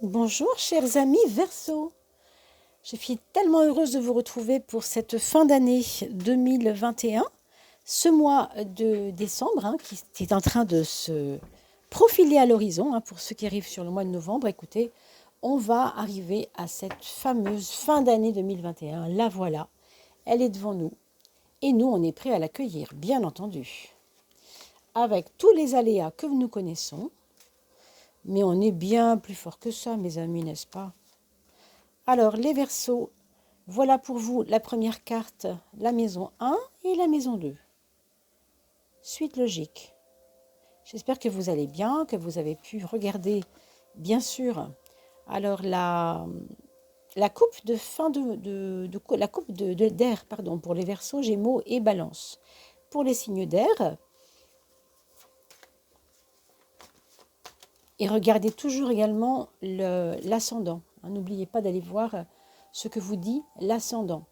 Bonjour chers amis Verseau, je suis tellement heureuse de vous retrouver pour cette fin d'année 2021, ce mois de décembre qui est en train de se profiler à l'horizon. Pour ceux qui arrivent sur le mois de novembre, écoutez, on va arriver à cette fameuse fin d'année 2021, la voilà, elle est devant nous et nous on est prêts à l'accueillir, bien entendu, avec tous les aléas que nous connaissons. Mais on est bien plus fort que ça, mes amis, n'est-ce pas? Alors, les Verseaux, voilà pour vous la première carte, la maison 1 et la maison 2. Suite logique. J'espère que vous allez bien, que vous avez pu regarder, bien sûr, alors la coupe de fin la coupe d'air, pardon, pour les Verseaux, Gémeaux et Balance. Pour les signes d'air, et regardez toujours également l'ascendant. N'oubliez pas d'aller voir ce que vous dit l'ascendant,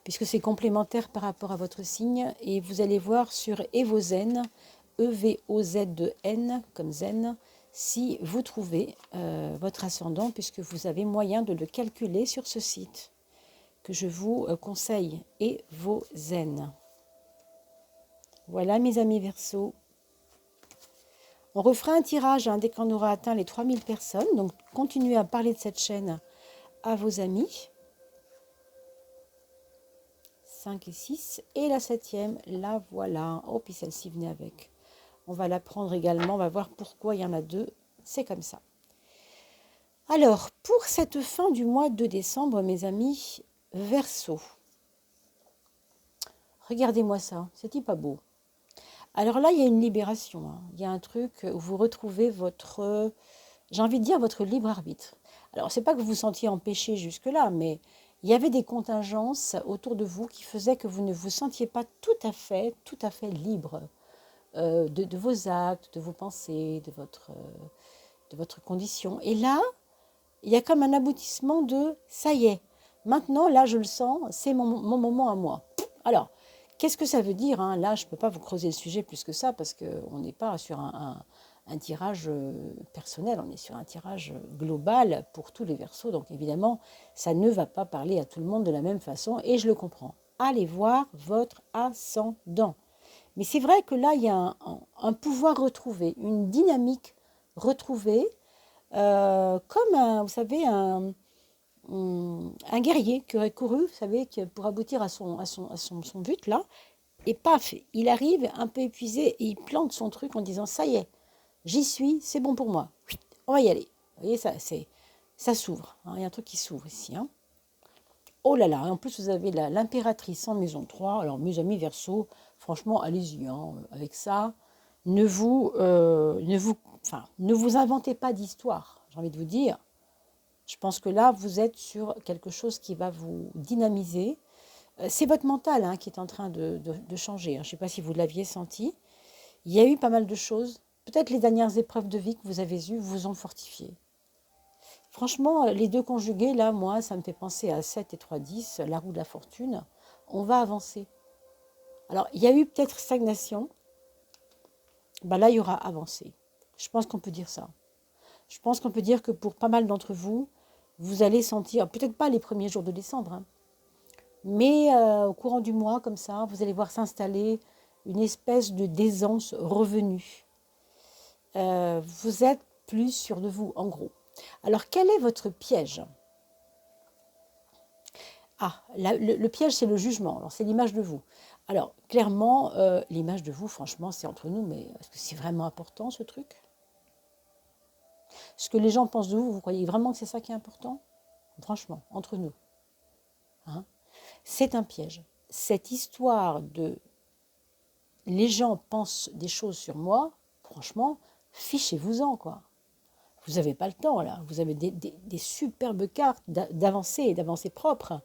puisque c'est complémentaire par rapport à votre signe. Et vous allez voir sur Evozen, EVOZ-N comme zen, si vous trouvez votre ascendant, puisque vous avez moyen de le calculer sur ce site que je vous conseille, Evozen. Voilà mes amis Verseaux. On refera un tirage dès qu'on aura atteint les 3000 personnes. Donc, continuez à parler de cette chaîne à vos amis. 5 et 6. Et la 7e, la voilà. Oh, puis celle-ci venait avec. On va la prendre également. On va voir pourquoi il y en a deux. C'est comme ça. Alors, pour cette fin du mois de décembre, mes amis Verseau. Regardez-moi ça. C'est-il pas beau? Alors là, il y a une libération. Il y a un truc où vous retrouvez votre, j'ai envie de dire, votre libre arbitre. Alors, c'est pas que vous vous sentiez empêché jusque-là, mais il y avait des contingences autour de vous qui faisaient que vous ne vous sentiez pas tout à fait libre de vos actes, de vos pensées, de votre condition. Et là, il y a comme un aboutissement de ça y est, maintenant, là, je le sens, c'est mon moment à moi. Alors, qu'est-ce que ça veut dire Là, je ne peux pas vous creuser le sujet plus que ça parce qu'on n'est pas sur un tirage personnel, on est sur un tirage global pour tous les Verseaux. Donc, évidemment, ça ne va pas parler à tout le monde de la même façon et je le comprends. Allez voir votre ascendant. Mais c'est vrai que là, il y a un pouvoir retrouvé, une dynamique retrouvée, comme, vous savez, un guerrier qui aurait couru, vous savez, pour aboutir à son but, là, et paf, il arrive un peu épuisé et il plante son truc en disant, ça y est, j'y suis, c'est bon pour moi, on va y aller. Vous voyez, ça s'ouvre, il y a un truc qui s'ouvre ici. Oh là là, en plus vous avez l'impératrice en maison 3. Alors mes amis Verseau, franchement, allez-y, avec ça, ne vous inventez pas d'histoire, j'ai envie de vous dire. Je pense que là, vous êtes sur quelque chose qui va vous dynamiser. C'est votre mental qui est en train de changer. Je ne sais pas si vous l'aviez senti. Il y a eu pas mal de choses. Peut-être les dernières épreuves de vie que vous avez eues vous ont fortifié. Franchement, les deux conjugués, là, moi, ça me fait penser à 7 et 3, 10, la roue de la fortune. On va avancer. Alors, il y a eu peut-être stagnation. Là, il y aura avancé. Je pense qu'on peut dire ça. Je pense qu'on peut dire que pour pas mal d'entre vous, vous allez sentir, peut-être pas les premiers jours de décembre, mais au courant du mois, comme ça, vous allez voir s'installer une espèce de d'aisance revenue. Vous êtes plus sûr de vous, en gros. Alors, quel est votre piège? Le piège, c'est le jugement. Alors, c'est l'image de vous. Alors, clairement, l'image de vous, franchement, c'est entre nous, mais est-ce que c'est vraiment important, ce truc? Ce que les gens pensent de vous, vous croyez vraiment que c'est ça qui est important? Franchement, entre nous. C'est un piège. Cette histoire de les gens pensent des choses sur moi, franchement, fichez-vous-en, quoi. Vous n'avez pas le temps, là. Vous avez des superbes cartes d'avancée propre,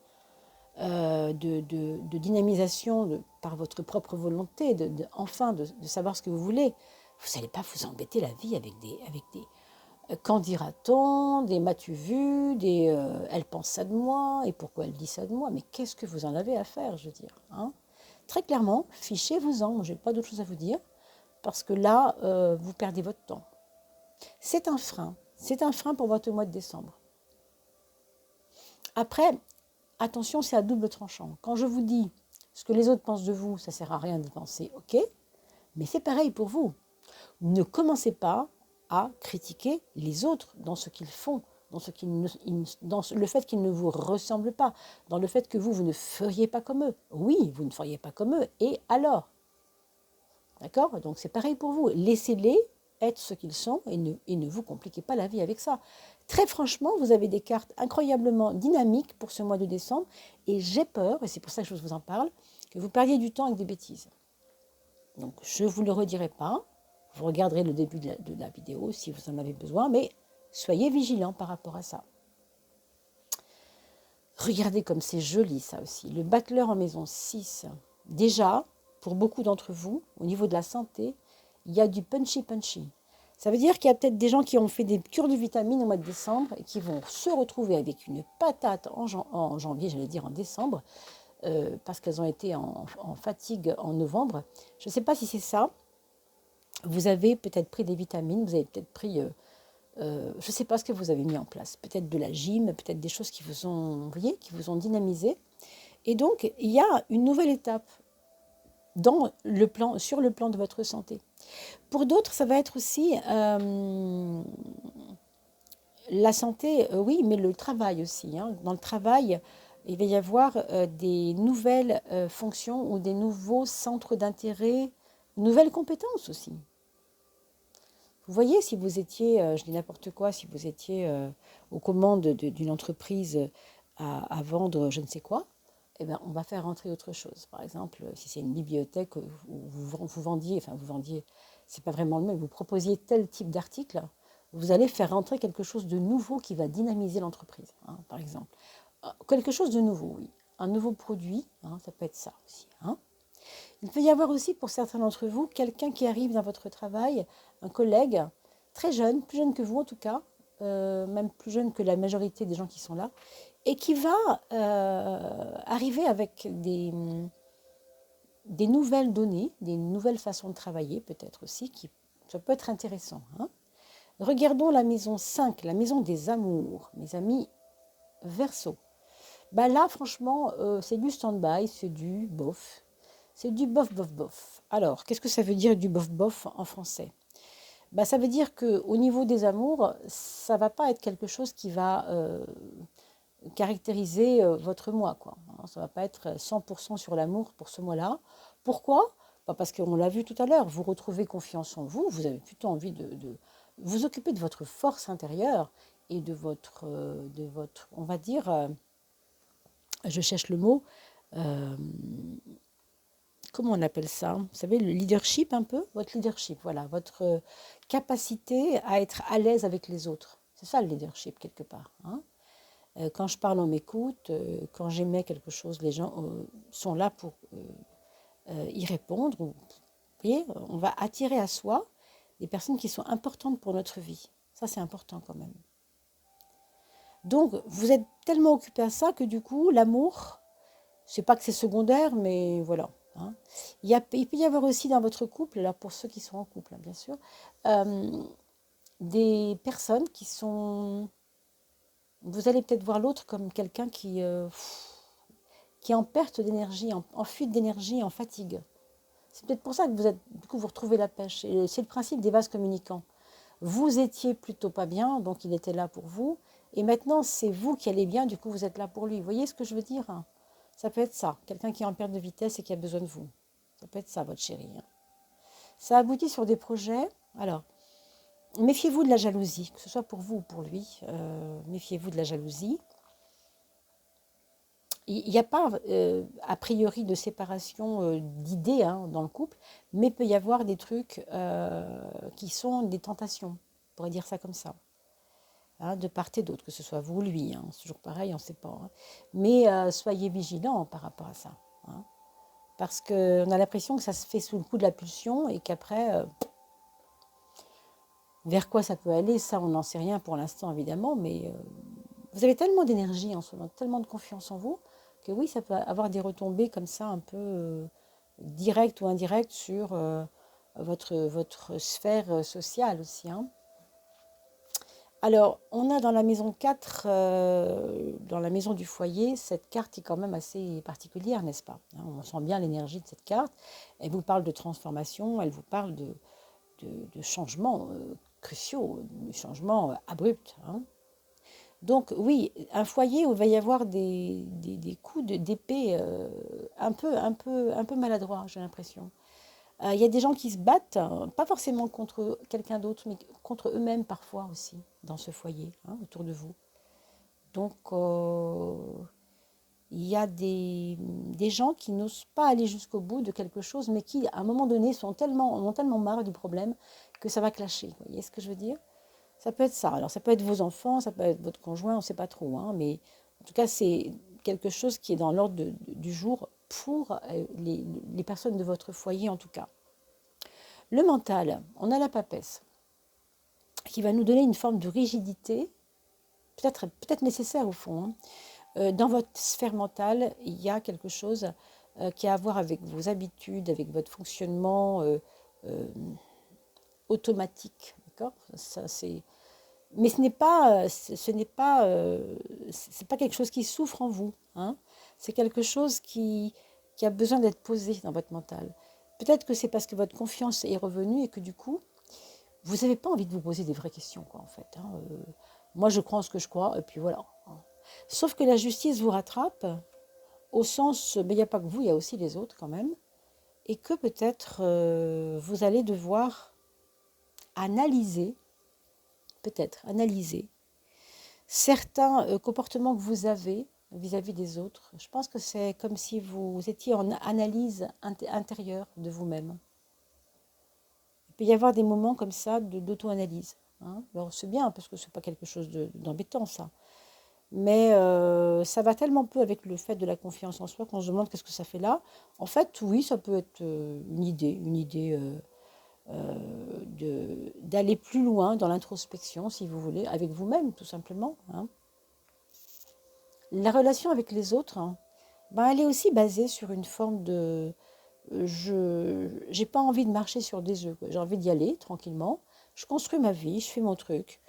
de dynamisation par votre propre volonté, enfin de savoir ce que vous voulez. Vous n'allez pas vous embêter la vie avec des qu'en dira-t-on, des m'as-tu vu, elle pense ça de moi, et pourquoi elle dit ça de moi? Mais qu'est-ce que vous en avez à faire, je veux dire, Très clairement, fichez-vous-en, je n'ai pas d'autre chose à vous dire, parce que là, vous perdez votre temps. C'est un frein. C'est un frein pour votre mois de décembre. Après, attention, c'est à double tranchant. Quand je vous dis ce que les autres pensent de vous, ça ne sert à rien d'y penser, ok, mais c'est pareil pour vous. Ne commencez pas à critiquer les autres dans ce qu'ils font, dans le fait qu'ils ne vous ressemblent pas, dans le fait que vous ne feriez pas comme eux. Oui, vous ne feriez pas comme eux, et alors? D'accord? Donc c'est pareil pour vous. Laissez-les être ce qu'ils sont et ne vous compliquez pas la vie avec ça. Très franchement, vous avez des cartes incroyablement dynamiques pour ce mois de décembre et j'ai peur, et c'est pour ça que je vous en parle, que vous perdiez du temps avec des bêtises. Donc je ne vous le redirai pas. Vous regarderez le début de la vidéo si vous en avez besoin, mais soyez vigilants par rapport à ça. Regardez comme c'est joli ça aussi. Le battleur en maison 6. Déjà, pour beaucoup d'entre vous, au niveau de la santé, il y a du punchy. Ça veut dire qu'il y a peut-être des gens qui ont fait des cures de vitamines au mois de décembre et qui vont se retrouver avec une patate en janvier, j'allais dire en décembre, parce qu'elles ont été en fatigue en novembre. Je ne sais pas si c'est ça. Vous avez peut-être pris des vitamines, vous avez peut-être pris, je ne sais pas ce que vous avez mis en place. Peut-être de la gym, peut-être des choses qui vous ont, vous voyez, qui vous ont dynamisé. Et donc, il y a une nouvelle étape sur le plan de votre santé. Pour d'autres, ça va être aussi la santé, oui, mais le travail aussi. Hein. Dans le travail, il va y avoir des nouvelles fonctions ou des nouveaux centres d'intérêt, nouvelles compétences aussi. Vous voyez, si vous étiez, je dis n'importe quoi, si vous étiez aux commandes d'une entreprise à vendre je ne sais quoi, eh ben, on va faire rentrer autre chose. Par exemple, si c'est une bibliothèque où vous vendiez, c'est pas vraiment le même, vous proposiez tel type d'article, vous allez faire rentrer quelque chose de nouveau qui va dynamiser l'entreprise, hein, par exemple. Quelque chose de nouveau, oui. Un nouveau produit, hein, ça peut être ça aussi. Hein. Il peut y avoir aussi pour certains d'entre vous quelqu'un qui arrive dans votre travail, un collègue très jeune, plus jeune que vous en tout cas, même plus jeune que la majorité des gens qui sont là, et qui va arriver avec des nouvelles données, des nouvelles façons de travailler peut-être aussi, ça peut être intéressant. Hein. Regardons la maison 5, la maison des amours, mes amis Verseau. Bah là, franchement, c'est du stand-by, c'est du bof. C'est du bof. Alors, qu'est-ce que ça veut dire du bof en français? Bah, ça veut dire qu'au niveau des amours, ça ne va pas être quelque chose qui va caractériser votre mois, quoi. Ça ne va pas être 100% sur l'amour pour ce mois-là. Pourquoi? Bah parce qu'on l'a vu tout à l'heure, vous retrouvez confiance en vous, vous avez plutôt envie de vous occuper de votre force intérieure et de votre on va dire, je cherche le mot, euh, comment on appelle ça? Vous savez, le leadership un peu? Votre leadership, voilà, votre capacité à être à l'aise avec les autres. C'est ça le leadership quelque part. Hein. Quand je parle, on m'écoute. Quand j'émets quelque chose, les gens sont là pour y répondre. Vous voyez, on va attirer à soi des personnes qui sont importantes pour notre vie. Ça, c'est important quand même. Donc, vous êtes tellement occupé à ça que du coup, l'amour, c'est pas que c'est secondaire, mais voilà. Hein. Il peut y avoir aussi dans votre couple, alors pour ceux qui sont en couple, hein, bien sûr, des personnes qui sont... Vous allez peut-être voir l'autre comme quelqu'un qui est en perte d'énergie, en fuite d'énergie, en fatigue. C'est peut-être pour ça que du coup, vous retrouvez la pêche. Et c'est le principe des vases communicants. Vous étiez plutôt pas bien, donc il était là pour vous. Et maintenant, c'est vous qui allez bien, du coup, vous êtes là pour lui. Vous voyez ce que je veux dire? Ça peut être ça. Quelqu'un qui est en perte de vitesse et qui a besoin de vous. Ça peut être ça, votre chérie. Ça aboutit sur des projets. Alors, méfiez-vous de la jalousie, que ce soit pour vous ou pour lui. Méfiez-vous de la jalousie. Il n'y a pas, a priori, de séparation d'idées hein, dans le couple, mais il peut y avoir des trucs qui sont des tentations, on pourrait dire ça comme ça, hein, de part et d'autre, que ce soit vous ou lui. Hein, c'est toujours pareil, on ne sait pas. Hein. Mais soyez vigilants par rapport à ça. Hein, parce qu'on a l'impression que ça se fait sous le coup de la pulsion et qu'après, vers quoi ça peut aller, ça, on n'en sait rien pour l'instant, évidemment, mais vous avez tellement d'énergie en ce moment, tellement de confiance en vous, que oui, ça peut avoir des retombées comme ça, un peu directes ou indirectes sur votre sphère sociale aussi. Hein. Alors, on a dans la maison 4, dans la maison du foyer, cette carte est quand même assez particulière, n'est-ce pas? Hein, on sent bien l'énergie de cette carte. Elle vous parle de transformation, elle vous parle de changements cruciaux, de changements abrupts. Hein. Donc oui, un foyer où il va y avoir des coups d'épée un peu maladroits, j'ai l'impression. Il y a des gens qui se battent, pas forcément contre quelqu'un d'autre, mais contre eux-mêmes parfois aussi, dans ce foyer, hein, autour de vous. Donc, il y a des gens qui n'osent pas aller jusqu'au bout de quelque chose, mais qui, à un moment donné, ont tellement marre du problème que ça va clasher. Vous voyez ce que je veux dire? Ça peut être ça. Alors, ça peut être vos enfants, ça peut être votre conjoint, on ne sait pas trop, hein, mais en tout cas, c'est quelque chose qui est dans l'ordre du jour pour les personnes de votre foyer, en tout cas. Le mental, on a la papesse, qui va nous donner une forme de rigidité, peut-être nécessaire au fond. Hein. Dans votre sphère mentale, il y a quelque chose qui a à voir avec vos habitudes, avec votre fonctionnement euh, automatique. D'accord? Ça, c'est... Mais c'est pas quelque chose qui souffre en vous. Hein. C'est quelque chose qui a besoin d'être posé dans votre mental. Peut-être que c'est parce que votre confiance est revenue et que du coup, vous n'avez pas envie de vous poser des vraies questions, quoi, en fait. Hein. Moi, je crois en ce que je crois, et puis voilà. Hein. Sauf que la justice vous rattrape, au sens, mais il n'y a pas que vous, il y a aussi les autres quand même, et que peut-être vous allez devoir analyser, peut-être analyser, certains comportements que vous avez vis-à-vis des autres. Je pense que c'est comme si vous étiez en analyse intérieure de vous-même. Il peut y avoir des moments comme ça d'auto-analyse. Hein. Alors c'est bien parce que c'est pas quelque chose d'embêtant ça. Mais ça va tellement peu avec le fait de la confiance en soi qu'on se demande qu'est-ce que ça fait là. En fait, oui, ça peut être une idée d'aller plus loin dans l'introspection, si vous voulez, avec vous-même, tout simplement. Hein. La relation avec les autres, hein, ben, elle est aussi basée sur une forme de je j'ai pas envie de marcher sur des œufs. J'ai envie d'y aller tranquillement. Je construis ma vie, je fais mon truc.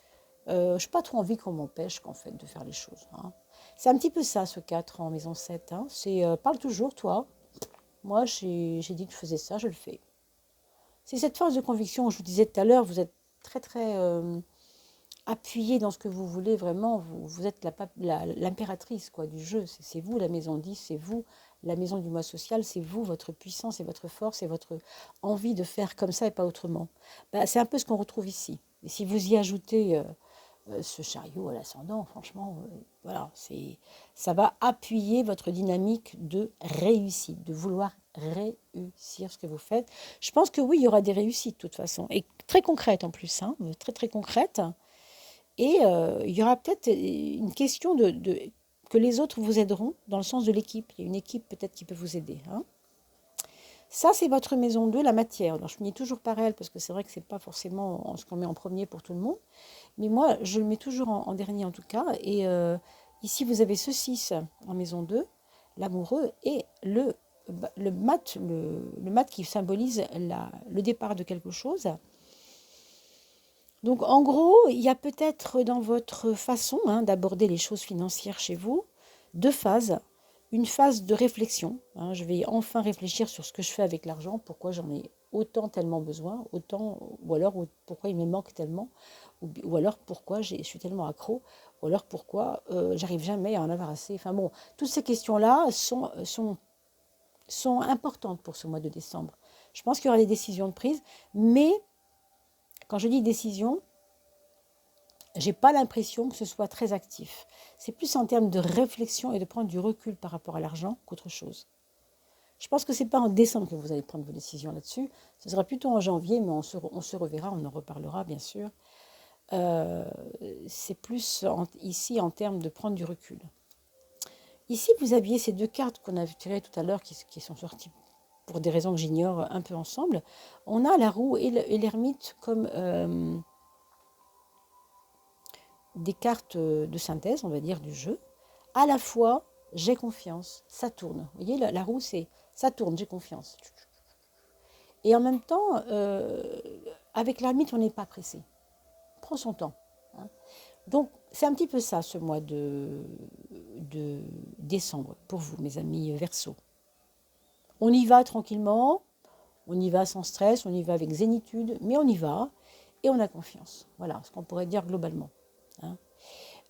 Je n'ai pas trop envie qu'on m'empêche en fait de faire les choses. Hein. C'est un petit peu ça ce 4 en maison 7. Hein. C'est parle toujours toi. Moi j'ai dit que je faisais ça, je le fais. C'est cette force de conviction, je vous disais tout à l'heure, vous êtes très très appuyé dans ce que vous voulez vraiment. Vous êtes l'impératrice quoi, du jeu. C'est vous la maison 10, c'est vous la maison du mois social, c'est vous, votre puissance et votre force et votre envie de faire comme ça et pas autrement. Bah, c'est un peu ce qu'on retrouve ici. Et si vous y ajoutez ce chariot à l'ascendant, franchement, voilà, ça va appuyer votre dynamique de réussite, de vouloir réussir ce que vous faites. Je pense que oui, il y aura des réussites de toute façon, et très concrètes en plus, hein, très très concrètes. Et il y aura peut-être une question que les autres vous aideront dans le sens de l'équipe. Il y a une équipe peut-être qui peut vous aider. Hein. Ça, c'est votre maison 2, la matière. Alors, je finis toujours par elle parce que c'est vrai que ce n'est pas forcément ce qu'on met en premier pour tout le monde. Mais moi, je le mets toujours en dernier en tout cas. Et ici, vous avez ce 6 en maison 2, l'amoureux, et le mat qui symbolise le départ de quelque chose. Donc en gros, il y a peut-être dans votre façon d'aborder les choses financières chez vous, deux phases. Une phase de réflexion. Hein, je vais enfin réfléchir sur ce que je fais avec l'argent, pourquoi j'en ai autant tellement besoin, ou alors pourquoi il me manque tellement, ou alors pourquoi je suis tellement accro, ou alors pourquoi j'arrive jamais à en avoir assez. Enfin bon, toutes ces questions-là sont importantes pour ce mois de décembre. Je pense qu'il y aura des décisions de prise, mais quand je dis décision, j'ai pas l'impression que ce soit très actif. C'est plus en termes de réflexion et de prendre du recul par rapport à l'argent qu'autre chose. Je pense que ce n'est pas en décembre que vous allez prendre vos décisions là-dessus. Ce sera plutôt en janvier, mais on se reverra, on en reparlera bien sûr. Euh, c'est plus ici en termes de prendre du recul. Ici, vous aviez ces deux cartes qu'on a tirées tout à l'heure qui sont sorties pour des raisons que j'ignore un peu ensemble. On a la roue et l'ermite comme des cartes de synthèse, on va dire, du jeu. À la fois, j'ai confiance, ça tourne. Vous voyez, la roue, c'est ça tourne, j'ai confiance. Et en même temps, avec l'ermite, on n'est pas pressé. On prend son temps. Hein. Donc, c'est un petit peu ça, ce mois de décembre, pour vous, mes amis Verseau. On y va tranquillement, on y va sans stress, on y va avec zénitude, mais on y va et on a confiance. Voilà ce qu'on pourrait dire globalement. Hein.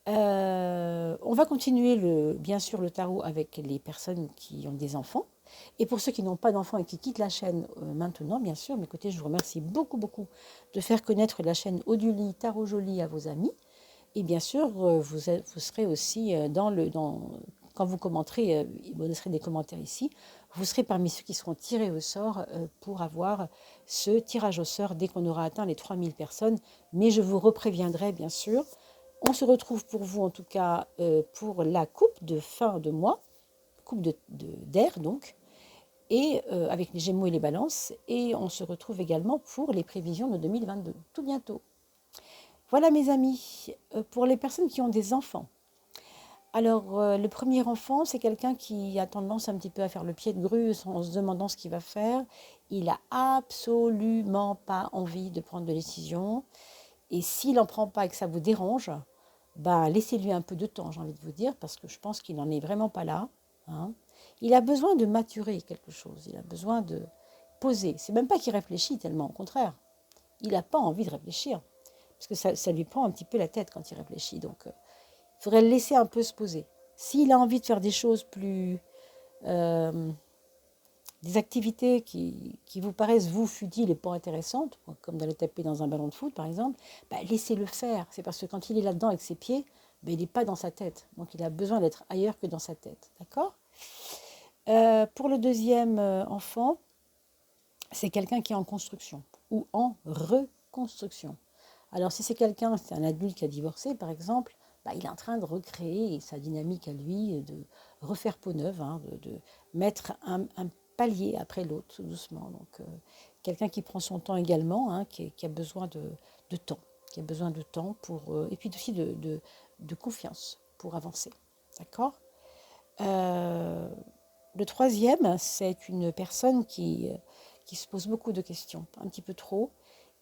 On va continuer bien sûr le tarot avec les personnes qui ont des enfants. Et pour ceux qui n'ont pas d'enfants et qui quittent la chaîne maintenant, bien sûr, mais écoutez, je vous remercie beaucoup, beaucoup de faire connaître la chaîne Oduli Tarot Joli à vos amis. Et bien sûr, vous serez aussi quand vous commenterez, vous laisserez des commentaires ici, vous serez parmi ceux qui seront tirés au sort pour avoir ce tirage au sort dès qu'on aura atteint les 3000 personnes. Mais je vous repréviendrai, bien sûr. On se retrouve pour vous, en tout cas, pour la coupe de fin de mois, coupe d'air, donc, et avec les Gémeaux et les Balances. Et on se retrouve également pour les prévisions de 2022, tout bientôt. Voilà mes amis, pour les personnes qui ont des enfants. Alors, le premier enfant, c'est quelqu'un qui a tendance un petit peu à faire le pied de grue en se demandant ce qu'il va faire. Il n'a absolument pas envie de prendre de décision. Et s'il n'en prend pas et que ça vous dérange, bah, laissez-lui un peu de temps, j'ai envie de vous dire, parce que je pense qu'il n'en est vraiment pas là. Hein. Il a besoin de maturer quelque chose, il a besoin de poser. C'est même pas qu'il réfléchit tellement, au contraire. Il n'a pas envie de réfléchir, parce que ça lui prend un petit peu la tête quand il réfléchit. Donc, il faudrait le laisser un peu se poser. S'il a envie de faire des choses plus... des activités qui vous paraissent, vous, futiles et pas intéressantes, comme d'aller taper dans un ballon de foot, par exemple, bah, laissez-le faire. C'est parce que quand il est là-dedans avec ses pieds, bah, il n'est pas dans sa tête. Donc, il a besoin d'être ailleurs que dans sa tête. D'accord. Pour le deuxième enfant, c'est quelqu'un qui est en construction ou en reconstruction. Alors, si c'est un adulte qui a divorcé, par exemple, bah, il est en train de recréer sa dynamique à lui, de refaire peau neuve, hein, de mettre un palier après l'autre, tout doucement. Donc, quelqu'un qui prend son temps également, hein, qui a besoin de temps, qui a besoin de temps pour, et puis aussi de confiance pour avancer. D'accord. Le troisième, c'est une personne qui se pose beaucoup de questions, un petit peu trop,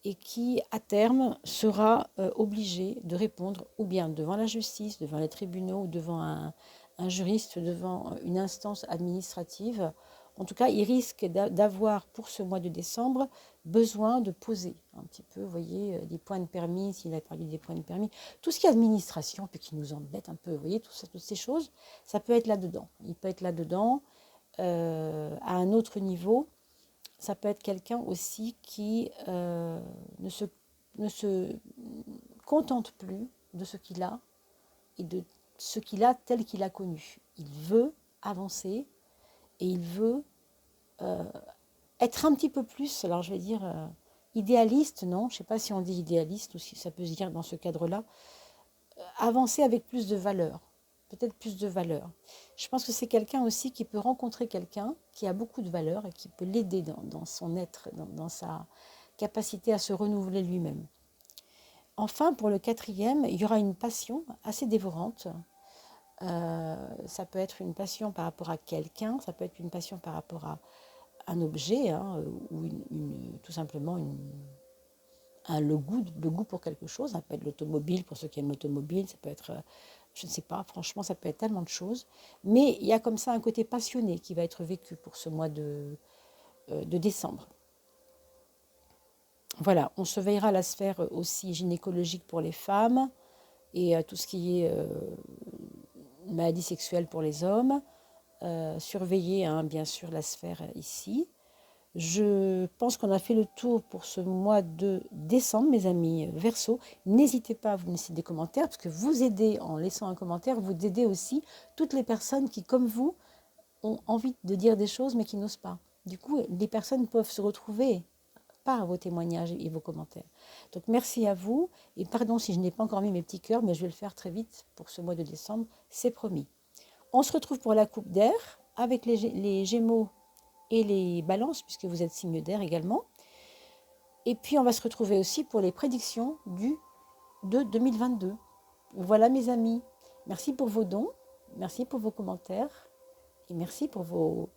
et qui, à terme, sera obligé de répondre ou bien devant la justice, devant les tribunaux, ou devant un juriste, devant une instance administrative. En tout cas, il risque d'avoir, pour ce mois de décembre, besoin de poser un petit peu, vous voyez, des points de permis, s'il a parlé des points de permis, tout ce qui est administration, puis qui nous embête un peu, vous voyez, toutes ces choses, ça peut être là-dedans. Il peut être là-dedans, à un autre niveau. Ça peut être quelqu'un aussi qui ne se contente plus de ce qu'il a et de ce qu'il a tel qu'il a connu. Il veut avancer et il veut être un petit peu plus, alors je vais dire idéaliste, non, je ne sais pas si on dit idéaliste ou si ça peut se dire dans ce cadre-là, avancer avec plus de valeur, peut-être plus de valeur. Je pense que c'est quelqu'un aussi qui peut rencontrer quelqu'un qui a beaucoup de valeur et qui peut l'aider dans son être, dans sa capacité à se renouveler lui-même. Enfin, pour le quatrième, il y aura une passion assez dévorante. Ça peut être une passion par rapport à quelqu'un, ça peut être une passion par rapport à un objet, hein, ou tout simplement le goût pour quelque chose. Ça peut être l'automobile pour ceux qui aiment l'automobile, ça peut être, je ne sais pas, franchement, ça peut être tellement de choses. Mais il y a comme ça un côté passionné qui va être vécu pour ce mois de décembre. Voilà, on surveillera la sphère aussi gynécologique pour les femmes et tout ce qui est maladie sexuelle pour les hommes. Surveiller, hein, bien sûr, la sphère ici. Je pense qu'on a fait le tour pour ce mois de décembre, mes amis Verseau. N'hésitez pas à vous laisser des commentaires, parce que vous aidez, en laissant un commentaire, vous aidez aussi toutes les personnes qui, comme vous, ont envie de dire des choses, mais qui n'osent pas. Du coup, les personnes peuvent se retrouver par vos témoignages et vos commentaires. Donc, merci à vous. Et pardon si je n'ai pas encore mis mes petits cœurs, mais je vais le faire très vite pour ce mois de décembre. C'est promis. On se retrouve pour la coupe d'air avec les Gémeaux et les balances, puisque vous êtes signe d'air également. Et puis, on va se retrouver aussi pour les prédictions de 2022. Voilà, mes amis. Merci pour vos dons, merci pour vos commentaires et merci pour vos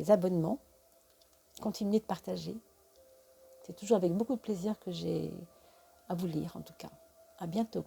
abonnements. Continuez de partager. C'est toujours avec beaucoup de plaisir que j'ai à vous lire, en tout cas. À bientôt.